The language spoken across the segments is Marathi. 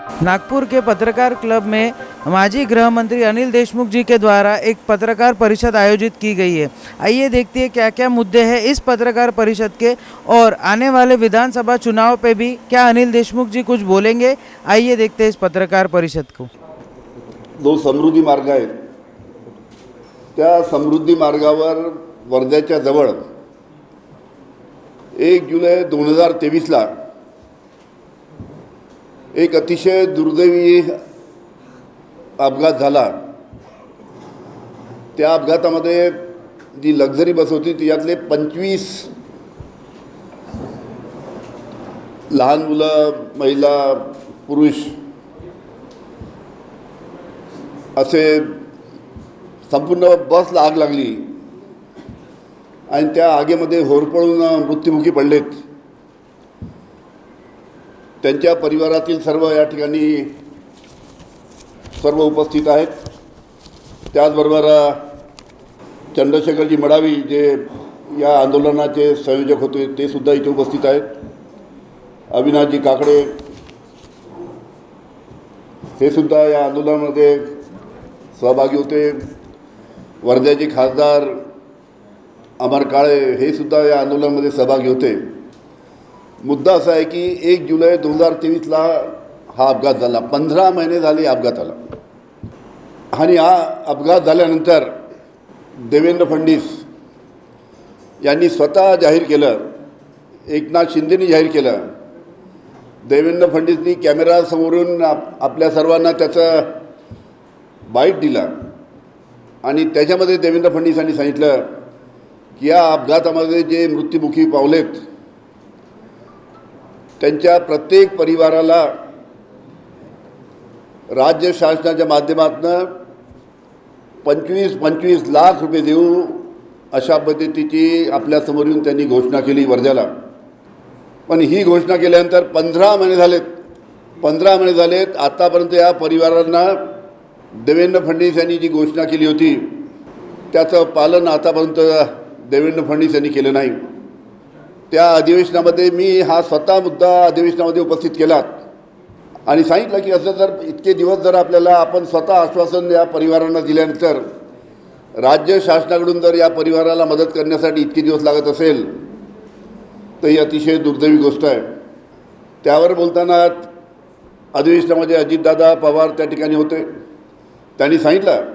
नागपुर के पत्रकार क्लब में माजी गृह मंत्री अनिल देशमुख जी के द्वारा एक पत्रकार परिषद आयोजित की गई है। आइए देखते हैं क्या क्या मुद्दे हैं इस पत्रकार परिषद के और आने वाले विधानसभा चुनाव पे भी क्या अनिल देशमुख जी कुछ बोलेंगे। आइए देखते हैं इस पत्रकार परिषद को। दो समृद्धी मार्ग आहेत, त्या समृद्धी मार्गावर वर्ध्याच्या जवळ 1 जुलै 2023ला एक अतिशय दुर्दैवी अपघात झाला। त्या अपघातामध्ये जी लक्झरी बस होती त्यातले 25 लहान मुलं, महिला, पुरुष असे संपूर्ण बसला आग लागली आणि त्या आगीमध्ये होरपळून मृत्युमुखी पडलेत। त्यांच्या परिवारातील सर्व या ठिकाणी सर्व उपस्थित आहेत। त्याचबरोबर चंद्रशेखरजी मडावी जे या आंदोलनाचे संयोजक होते ते सुद्धा इथे उपस्थित आहेत। अविनाशजी काकडे हे सुद्धा या आंदोलनामध्ये सहभागी होते। वर्ध्याचे खासदार अमर काळे हे सुद्धा या आंदोलनामध्ये सहभागी होते। मुद्दा असा आहे की 1 जुलै 2023ला हा अपघात झाला। 15 महिने झाले अपघाताला आणि हा अपघात झाल्यानंतर देवेंद्र फडणवीस यांनी स्वतः जाहीर केलं, एकनाथ शिंदेनी जाहीर केलं। देवेंद्र फडणवीसनी कॅमेरासमोरून आपल्या सर्वांना त्याचं बाईट दिला आणि त्याच्यामध्ये देवेंद्र फडणवीसांनी सांगितलं की या अपघातामध्ये जे मृत्युमुखी पावलेत त्यांच्या प्रत्येक परिवाराला राज्य शासनाच्या माध्यमातून 25 लाख रुपये देऊ अशा पद्धतीची आपल्यासमोर येऊन त्यांनी घोषणा केली वर्ध्याला। पण ही घोषणा केल्यानंतर 15 महिने झालेत आतापर्यंत या परिवारांना देवेंद्र फडणवीस यांनी जी घोषणा केली होती त्याचं पालन आतापर्यंत देवेंद्र फडणवीस यांनी केलं नाही। त्या अधिवेशनामध्ये मी हा स्वतः मुद्दा अधिवेशनामध्ये उपस्थित केला आणि सांगितलं की असं जर इतके दिवस जर आपण स्वतः आश्वासन या परिवारांना दिल्यानंतर राज्य शासनाकडून जर या परिवाराला मदत करण्यासाठी इतके दिवस लागत असेल तर ही अतिशय दुर्दैवी गोष्ट आहे। त्यावर बोलताना अधिवेशनामध्ये अजितदादा पवार त्या ठिकाणी होते। त्यांनी सांगितलं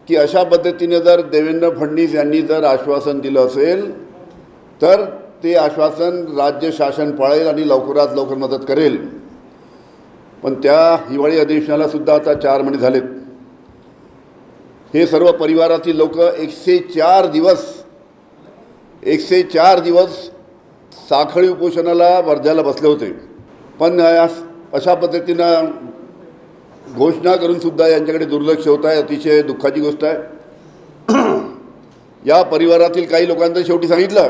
की अशा पद्धतीने जर देवेंद्र फडणवीस यांनी जर आश्वासन दिलं असेल तर ते आश्वासन राज्य शासन पाळेल आणि लवकरात लवकर मदत करेल। पण त्या हिवाळी अधिवेशनाला सुद्धा आता 4 महिने झालेत। हे सर्व परिवारातील लोक 104 दिवस साखळी उपोषणाला वर्ध्याला बसले होते। पण अशा पद्धतीनं घोषणा करून सुद्धा यांच्याकडे दुर्लक्ष होत आहे। अतिशय दुःखाची गोष्ट आहे। या परिवारातील काही लोकांनी शेवटी सांगितलं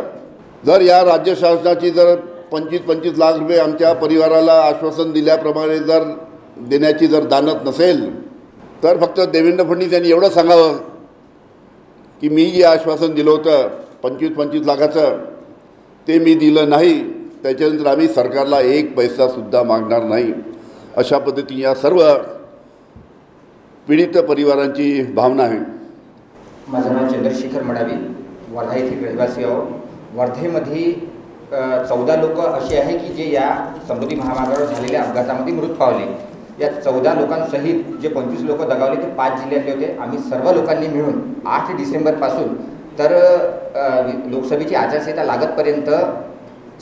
जर या राज्य शासनाची जर 25 लाख रुपये आमच्या परिवाराला आश्वासन दिल्याप्रमाणे जर देण्याची जर दानत नसेल तर फक्त देवेंद्र फडणवीस यांनी एवढं सांगावं की मी जे आश्वासन दिलं होतं 25 लाखाचं ते मी दिलं नाही, त्याच्यानंतर आम्ही सरकारला 1 पैसासुद्धा मागणार नाही। अशा पद्धतीने या सर्व पीडित परिवारांची भावना आहे। माझं नाव चंद्रशेखर मडावी, वर्धा येथील रहिवासी आहोत। वर्धेमध्ये 14 लोक असे आहे की जे या समृद्धी महामार्गावर झालेल्या अपघातामध्ये मृत पावले। या 14 लोकांसहित जे 25 लोक दगावले ते 5 जिल्ह्यातले होते। आम्ही सर्व लोकांनी मिळून 8 डिसेंबरपासून तर लोकसभेची आचारसंहिता लागतपर्यंत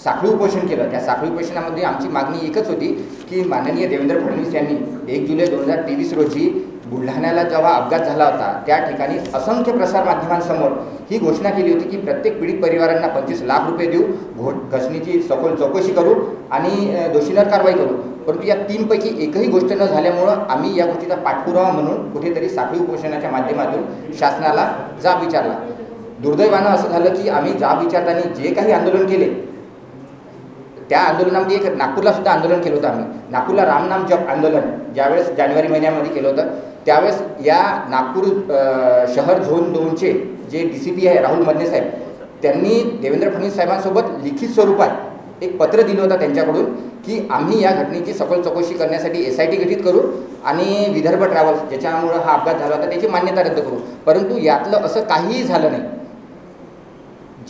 साखळी उपोषण केलं। त्या साखळी उपोषणामध्ये आमची मागणी एकच होती की माननीय देवेंद्र फडणवीस यांनी 1 जुलै 2023 रोजी बुलढाण्याला जेव्हा अपघात झाला होता त्या ठिकाणी असंख्य प्रसार माध्यमांसमोर ही घोषणा केली होती की प्रत्येक पीडित परिवारांना 25 लाख रुपये देऊ, घटनेची सखोल चौकशी करू आणि दोषींवर कारवाई करू। परंतु या 3 पैकी एकही गोष्ट न झाल्यामुळं आम्ही या गोष्टीचा पाठपुरावा म्हणून कुठेतरी साखळी उपोषणाच्या माध्यमातून शासनाला जाब विचारला। दुर्दैवानं असं झालं की आम्ही जाब विचारताना जे काही आंदोलन केले त्या आंदोलनामध्ये एक नागपूरला सुद्धा आंदोलन केलं होतं। आम्ही नागपूरला रामनाम जप आंदोलन ज्यावेळेस जानेवारी महिन्यामध्ये केलं होतं त्यावेळेस या नागपूर शहर झोन 2चे जे DCP आहे राहुल मदने साहेब त्यांनी देवेंद्र फडणवीस साहेबांसोबत लिखित स्वरूपात एक पत्र दिलं होतं त्यांच्याकडून की आम्ही या घटनेची सखोल चौकशी करण्यासाठी SIT गठीत करू आणि विदर्भ ट्रॅव्हल्स ज्याच्यामुळं हा अपघात झाला होता त्याची मान्यता रद्द करू. परंतु यातलं असं काहीही झालं नाही.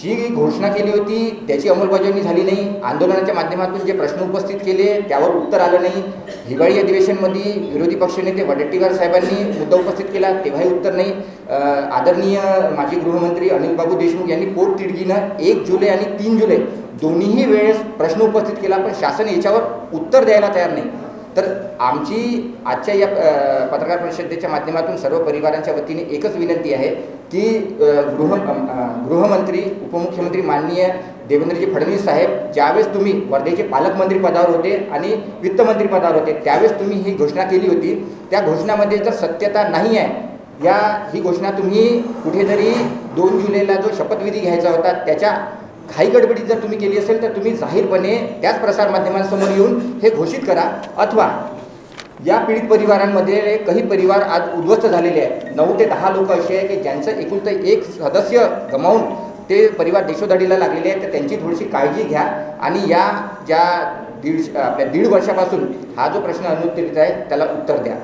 जी घोषणा केली होती त्याची अंमलबजावणी झाली नाही. आंदोलनाच्या माध्यमातून जे प्रश्न उपस्थित केले त्यावर उत्तर आलं नाही. हिवाळी अधिवेशनमध्ये विरोधी पक्षनेते वडेट्टीवार साहेबांनी मुद्दा उपस्थित केला तेव्हाही उत्तर नाही. आदरणीय माजी गृहमंत्री अनिल बाबू देशमुख यांनी पोटतिडकीनं 1 जुलै आणि 3 जुलै दोन्हीही वेळेस प्रश्न उपस्थित केला, पण शासन याच्यावर उत्तर द्यायला तयार नाही. तर आमची आजच्या या पत्रकार परिषदेच्या माध्यमातून सर्व परिवारांच्या वतीने एकच विनंती आहे की गृहमंत्री उपमुख्यमंत्री माननीय देवेंद्रजी फडणवीस साहेब ज्यावेळेस तुम्ही वर्धेचे पालकमंत्री पदावर होते आणि वित्तमंत्री पदावर होते त्यावेळेस तुम्ही ही घोषणा केली होती. त्या घोषणामध्ये जर सत्यता नाही आहे ही घोषणा तुम्ही कुठेतरी 2 जुलैला जो शपथविधी घ्यायचा होता त्याच्या घाई गडबडीत जर तुम्ही केली असेल तर तुम्ही जाहीरपणे त्याच प्रसारमाध्यमांसमोर येऊन हे घोषित करा. अथवा या पीडित परिवारांमध्ये काही परिवार आज उद्ध्वस्त झालेले आहेत. 9 ते 10 लोक असे आहे की ज्यांचं एकुलतं एक सदस्य गमावून ते परिवार देशोधडीला लागलेले आहेत. तर त्यांची थोडीशी काळजी घ्या आणि या ज्या आपल्या 1.5 वर्षापासून हा जो प्रश्न अनुत्तरित आहे त्याला उत्तर द्या.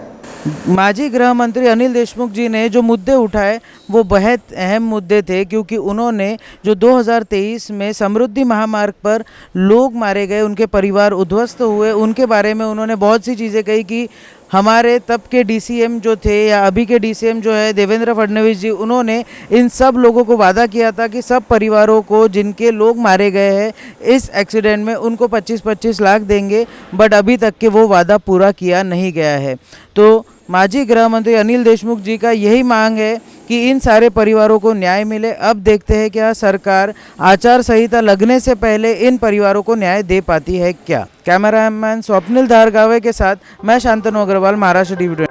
माजी गृह मंत्री अनिल देशमुख जी ने जो मुद्दे उठाए वो बहुत अहम मुद्दे थे, क्योंकि उन्होंने जो 2023 में समृद्धि महामार्ग पर लोग मारे गए, उनके परिवार उद्ध्वस्त हुए, उनके बारे में उन्होंने बहुत सी चीज़ें कही कि हमारे तब के DCM जो थे या अभी के DCM जो है देवेंद्र फडणवीस जी, उन्होंने इन सब लोगों को वादा किया था कि सब परिवारों को जिनके लोग मारे गए हैं इस एक्सीडेंट में उनको 25-25 लाख देंगे, बट अभी तक के वो वादा पूरा किया नहीं गया है. तो माजी गृह मंत्री अनिल देशमुख जी का यही मांग है कि इन सारे परिवारों को न्याय मिले. अब देखते हैं क्या सरकार आचार संहिता लगने से पहले इन परिवारों को न्याय दे पाती है क्या. कैमरामैन स्वप्निल धारगावे के साथ मैं शांतनु अग्रवाल, महाराष्ट्र TV.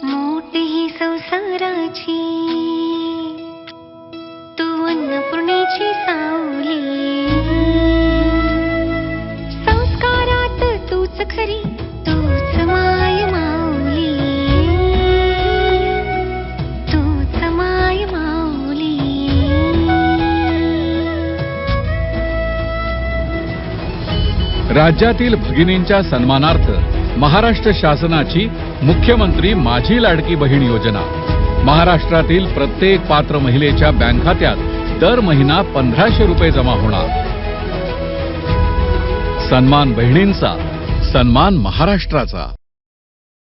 मोठी संसाराची तू अन्नपूर्णेची सावली, संस्कारात तूच खरी तूच माय माऊली, तूच माय माऊली. राज्यातील भगिनींच्या सन्मानार्थ महाराष्ट्र शासनाची मुख्यमंत्री माझी लाडकी बहीण योजना. महाराष्ट्रातील प्रत्येक पात्र महिलेच्या बँक खात्यात दर महिना 1500 रुपये जमा होणार. सन्मान बहिणींचा, सन्मान महाराष्ट्राचा.